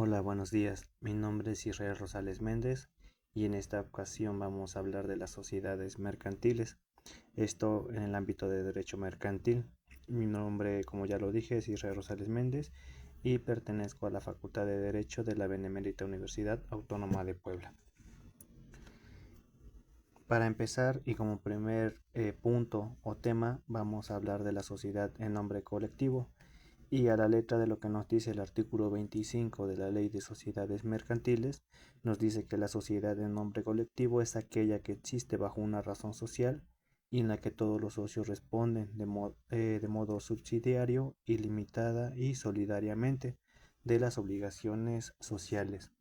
Hola, buenos días. Mi nombre es Israel Rosales Méndez y en esta ocasión vamos a hablar de las sociedades mercantiles. Esto en el ámbito de derecho mercantil. Mi nombre, como ya lo dije, es Israel Rosales Méndez y pertenezco a la Facultad de Derecho de la Benemérita Universidad Autónoma de Puebla. Para empezar y como primer punto o tema, vamos a hablar de la sociedad en nombre colectivo. Y a la letra de lo que nos dice el artículo 25 de la Ley de Sociedades Mercantiles, nos dice que la sociedad en nombre colectivo es aquella que existe bajo una razón social y en la que todos los socios responden de modo subsidiario, ilimitada y solidariamente de las obligaciones sociales.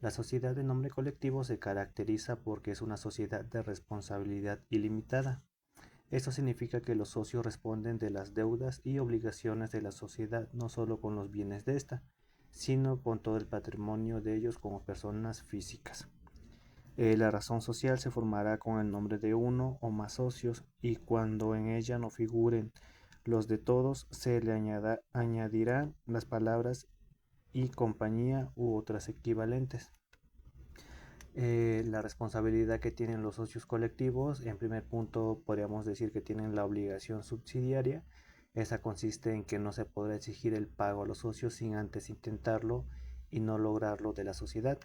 La sociedad de nombre colectivo se caracteriza porque es una sociedad de responsabilidad ilimitada. Esto significa que los socios responden de las deudas y obligaciones de la sociedad no solo con los bienes de esta, sino con todo el patrimonio de ellos como personas físicas. La razón social se formará con el nombre de uno o más socios y cuando en ella no figuren los de todos se le añadirán las palabras y compañía u otras equivalentes. La responsabilidad que tienen los socios colectivos, en primer punto podríamos decir que tienen la obligación subsidiaria. Esa consiste en que no se podrá exigir el pago a los socios sin antes intentarlo y no lograrlo de la sociedad,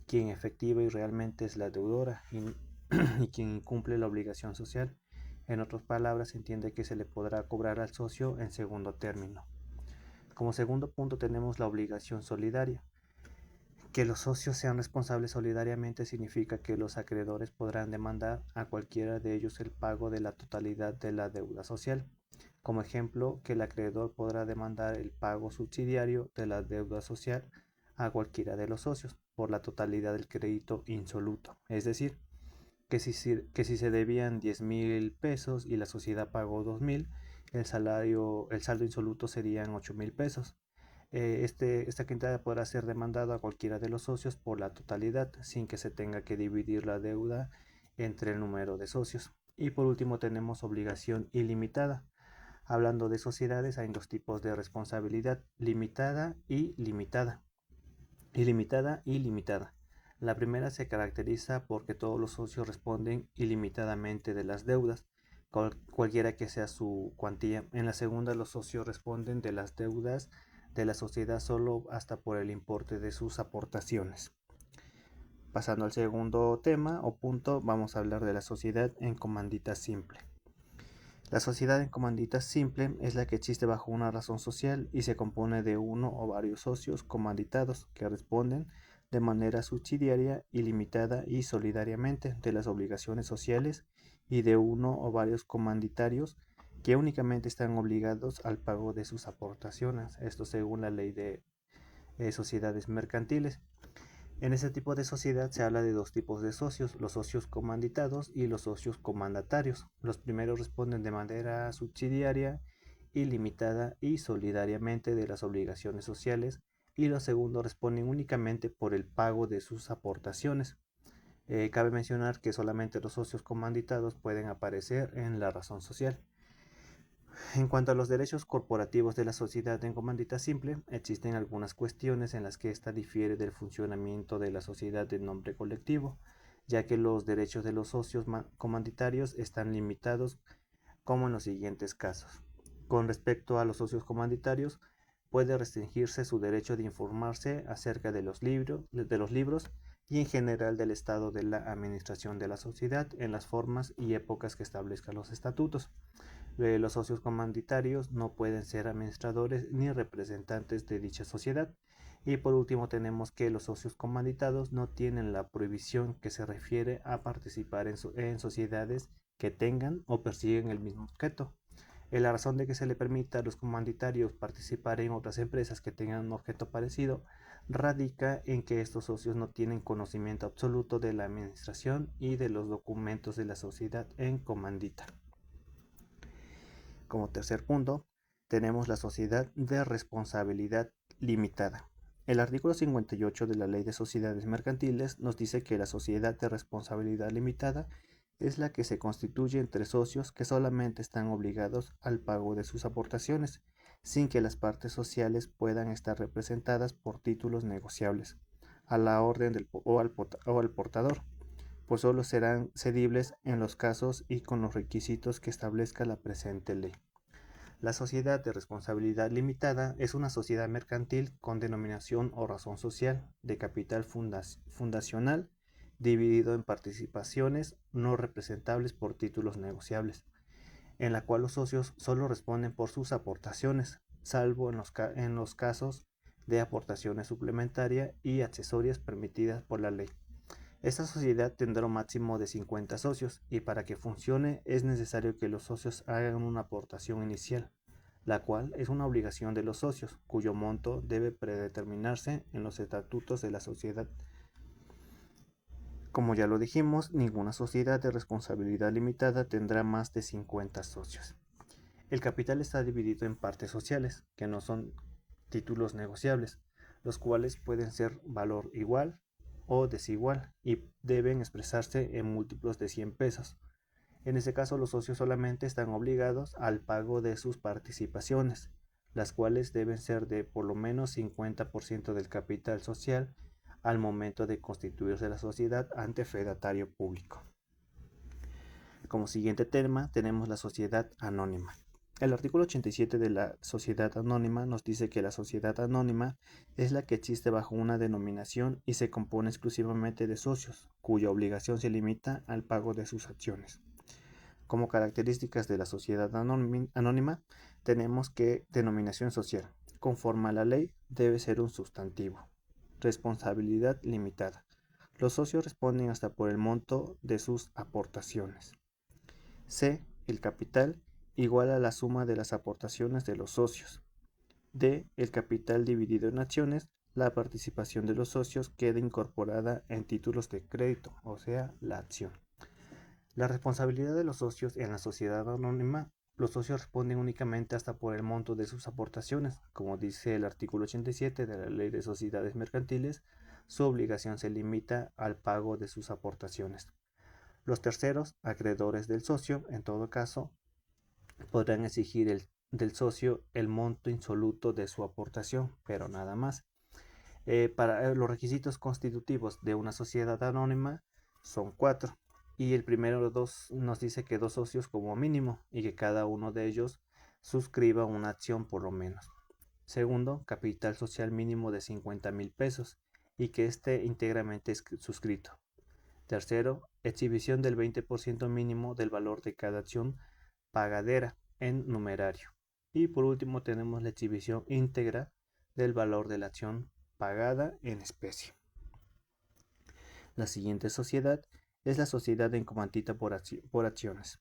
quien efectiva y realmente es la deudora y quien incumple la obligación social. En otras palabras, se entiende que se le podrá cobrar al socio en segundo término. Como segundo punto tenemos la obligación solidaria. Que los socios sean responsables solidariamente significa que los acreedores podrán demandar a cualquiera de ellos el pago de la totalidad de la deuda social. Como ejemplo, que el acreedor podrá demandar el pago subsidiario de la deuda social a cualquiera de los socios por la totalidad del crédito insoluto. Es decir, que si se debían 10,000 pesos y la sociedad pagó 2,000, el saldo insoluto serían 8,000 pesos. Esta cantidad podrá ser demandada a cualquiera de los socios por la totalidad sin que se tenga que dividir la deuda entre el número de socios. Y por último tenemos obligación ilimitada. Hablando de sociedades hay dos tipos de responsabilidad, limitada y limitada. Ilimitada y limitada. La primera se caracteriza porque todos los socios responden ilimitadamente de las deudas, cualquiera que sea su cuantía. En la segunda, los socios responden de las deudas de la sociedad solo hasta por el importe de sus aportaciones. Pasando al segundo tema o punto, vamos a hablar de la sociedad en comandita simple. La sociedad en comandita simple es la que existe bajo una razón social y se compone de uno o varios socios comanditados que responden de manera subsidiaria, ilimitada y solidariamente de las obligaciones sociales y de uno o varios comanditarios que únicamente están obligados al pago de sus aportaciones, esto según la ley de sociedades mercantiles. En ese tipo de sociedad se habla de dos tipos de socios, los socios comanditados y los socios comandatarios. Los primeros responden de manera subsidiaria, ilimitada y solidariamente de las obligaciones sociales y los segundos responden únicamente por el pago de sus aportaciones. Cabe mencionar que solamente los socios comanditados pueden aparecer en la razón social. En cuanto a los derechos corporativos de la sociedad en comandita simple, existen algunas cuestiones en las que ésta difiere del funcionamiento de la sociedad de nombre colectivo, ya que los derechos de los socios comanditarios están limitados como en los siguientes casos. Con respecto a los socios comanditarios, puede restringirse su derecho de informarse acerca de los libros y en general del estado de la administración de la sociedad en las formas y épocas que establezcan los estatutos. Los socios comanditarios no pueden ser administradores ni representantes de dicha sociedad. Y por último tenemos que los socios comanditados no tienen la prohibición que se refiere a participar en sociedades que tengan o persiguen el mismo objeto. La razón de que se le permita a los comanditarios participar en otras empresas que tengan un objeto parecido radica en que estos socios no tienen conocimiento absoluto de la administración y de los documentos de la sociedad en comandita. Como tercer punto, tenemos la sociedad de responsabilidad limitada. El artículo 58 de la Ley de Sociedades Mercantiles nos dice que la sociedad de responsabilidad limitada es la que se constituye entre socios que solamente están obligados al pago de sus aportaciones, sin que las partes sociales puedan estar representadas por títulos negociables a la orden o al portador, pues solo serán cedibles en los casos y con los requisitos que establezca la presente ley. La sociedad de responsabilidad limitada es una sociedad mercantil con denominación o razón social de capital fundacional dividido en participaciones no representables por títulos negociables, en la cual los socios solo responden por sus aportaciones, salvo en los casos de aportaciones suplementarias y accesorias permitidas por la ley. Esta sociedad tendrá un máximo de 50 socios y para que funcione es necesario que los socios hagan una aportación inicial, la cual es una obligación de los socios, cuyo monto debe predeterminarse en los estatutos de la sociedad. Como ya lo dijimos, ninguna sociedad de responsabilidad limitada tendrá más de 50 socios. El capital está dividido en partes sociales, que no son títulos negociables, los cuales pueden ser valor igual o desigual y deben expresarse en múltiplos de 100 pesos. En ese caso, los socios solamente están obligados al pago de sus participaciones, las cuales deben ser de por lo menos 50% del capital social al momento de constituirse la sociedad ante fedatario público. Como siguiente tema tenemos la sociedad anónima. El artículo 87 de la sociedad anónima nos dice que la sociedad anónima es la que existe bajo una denominación y se compone exclusivamente de socios, cuya obligación se limita al pago de sus acciones. Como características de la sociedad anónima, tenemos que denominación social, conforme a la ley, debe ser un sustantivo. Responsabilidad limitada. Los socios responden hasta por el monto de sus aportaciones. C. El capital igual a la suma de las aportaciones de los socios. D. El capital dividido en acciones. La participación de los socios queda incorporada en títulos de crédito, o sea, la acción. La responsabilidad de los socios en la sociedad anónima. Los socios responden únicamente hasta por el monto de sus aportaciones. Como dice el artículo 87 de la Ley de Sociedades Mercantiles, su obligación se limita al pago de sus aportaciones. Los terceros, acreedores del socio, en todo caso, podrán exigir del socio el monto insoluto de su aportación, pero nada más. Para los requisitos constitutivos de una sociedad anónima son 4. Y el primero nos dice que 2 socios como mínimo y que cada uno de ellos suscriba una acción por lo menos. Segundo, capital social mínimo de 50,000 pesos y que esté íntegramente suscrito. Tercero, exhibición del 20% mínimo del valor de cada acción pagadera en numerario. Y por último tenemos la exhibición íntegra del valor de la acción pagada en especie. La siguiente sociedad es la sociedad en comandita por acciones.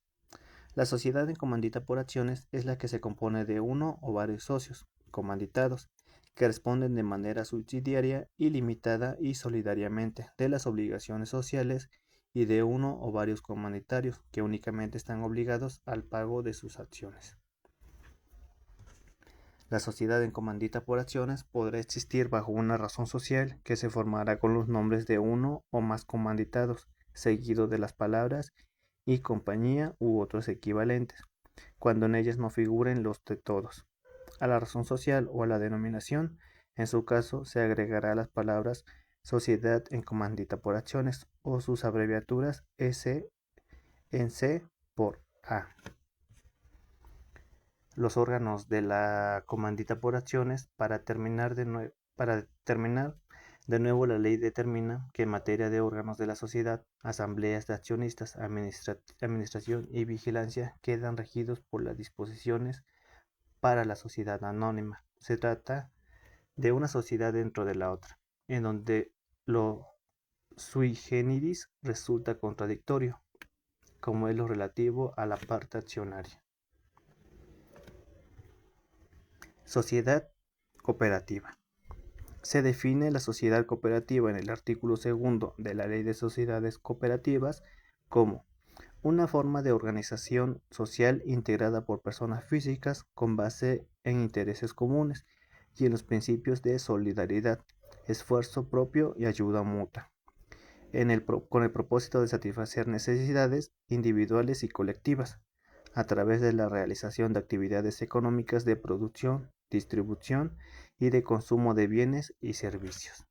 La sociedad en comandita por acciones es la que se compone de uno o varios socios comanditados que responden de manera subsidiaria, ilimitada y solidariamente de las obligaciones sociales y de uno o varios comandatarios que únicamente están obligados al pago de sus acciones. La sociedad en comandita por acciones podrá existir bajo una razón social que se formará con los nombres de uno o más comanditados, seguido de las palabras y compañía u otros equivalentes, cuando en ellas no figuren los de todos. A la razón social o a la denominación, en su caso, se agregará las palabras sociedad en comandita por acciones o sus abreviaturas S en C por A. Los órganos de la comandita por acciones. Para terminar de nuevo, la ley determina que en materia de órganos de la sociedad, asambleas de accionistas, administración y vigilancia quedan regidos por las disposiciones para la sociedad anónima. Se trata de una sociedad dentro de la otra, en donde lo sui generis resulta contradictorio, como es lo relativo a la parte accionaria. Sociedad cooperativa. Se define la sociedad cooperativa en el artículo 2 de la Ley de Sociedades Cooperativas como una forma de organización social integrada por personas físicas con base en intereses comunes y en los principios de solidaridad, esfuerzo propio y ayuda mutua, con el propósito de satisfacer necesidades individuales y colectivas, a través de la realización de actividades económicas de producción, distribución y de consumo de bienes y servicios.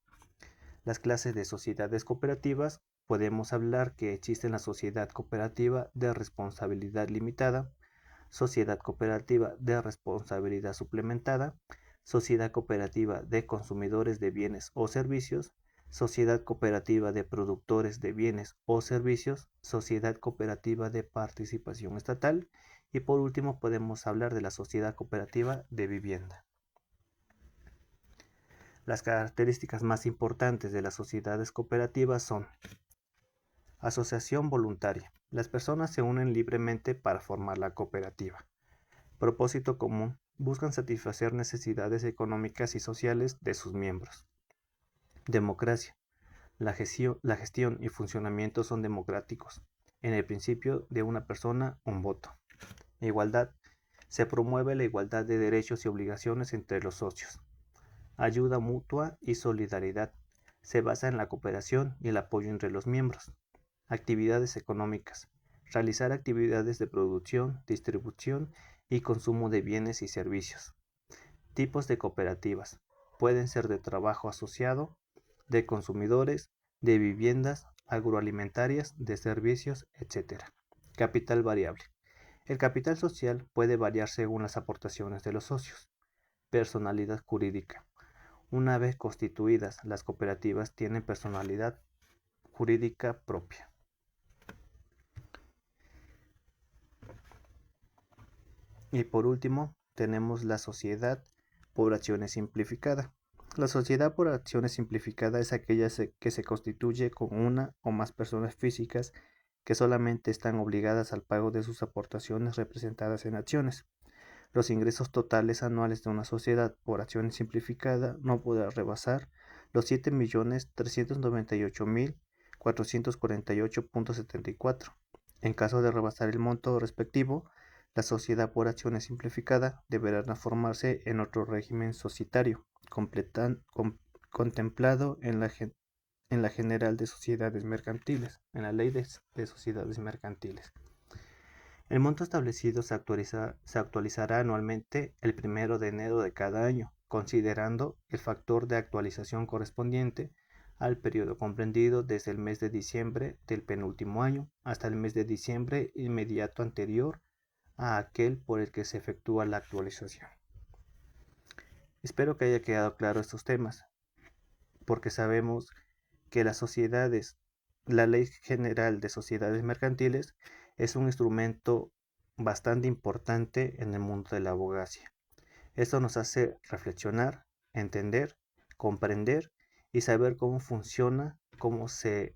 Las clases de sociedades cooperativas, podemos hablar que existe la sociedad cooperativa de responsabilidad limitada, sociedad cooperativa de responsabilidad suplementada, sociedad cooperativa de consumidores de bienes o servicios, sociedad cooperativa de productores de bienes o servicios, sociedad cooperativa de participación estatal y por último podemos hablar de la sociedad cooperativa de vivienda. Las características más importantes de las sociedades cooperativas son: asociación voluntaria. Las personas se unen libremente para formar la cooperativa. Propósito común. Buscan satisfacer necesidades económicas y sociales de sus miembros. Democracia. La gestión y funcionamiento son democráticos. En el principio de una persona, un voto. Igualdad. Se promueve la igualdad de derechos y obligaciones entre los socios. Ayuda mutua y solidaridad. Se basa en la cooperación y el apoyo entre los miembros. Actividades económicas. Realizar actividades de producción, distribución y consumo de bienes y servicios. Tipos de cooperativas. Pueden ser de trabajo asociado, de consumidores, de viviendas, agroalimentarias, de servicios, etc. Capital variable. El capital social puede variar según las aportaciones de los socios. Personalidad jurídica. Una vez constituidas, las cooperativas tienen personalidad jurídica propia. Y por último, tenemos la sociedad por acciones simplificada. La sociedad por acciones simplificada es aquella que se constituye con una o más personas físicas que solamente están obligadas al pago de sus aportaciones representadas en acciones. Los ingresos totales anuales de una sociedad por acciones simplificada no podrán rebasar los 7.398.448.74. En caso de rebasar el monto respectivo, la sociedad por acciones simplificada deberá transformarse en otro régimen societario, contemplado en la General de Sociedades Mercantiles, en la Ley de Sociedades Mercantiles. El monto establecido se actualizará anualmente el 1 de enero de cada año, considerando el factor de actualización correspondiente al periodo comprendido desde el mes de diciembre del penúltimo año hasta el mes de diciembre inmediato anterior a aquel por el que se efectúa la actualización. Espero que haya quedado claro estos temas, porque sabemos que la Ley General de Sociedades Mercantiles es un instrumento bastante importante en el mundo de la abogacía. Esto nos hace reflexionar, entender, comprender y saber cómo funciona, cómo se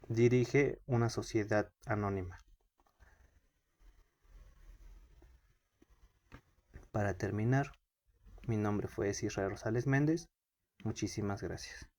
dirige una sociedad anónima. Para terminar, mi nombre fue Israel Rosales Méndez. Muchísimas gracias.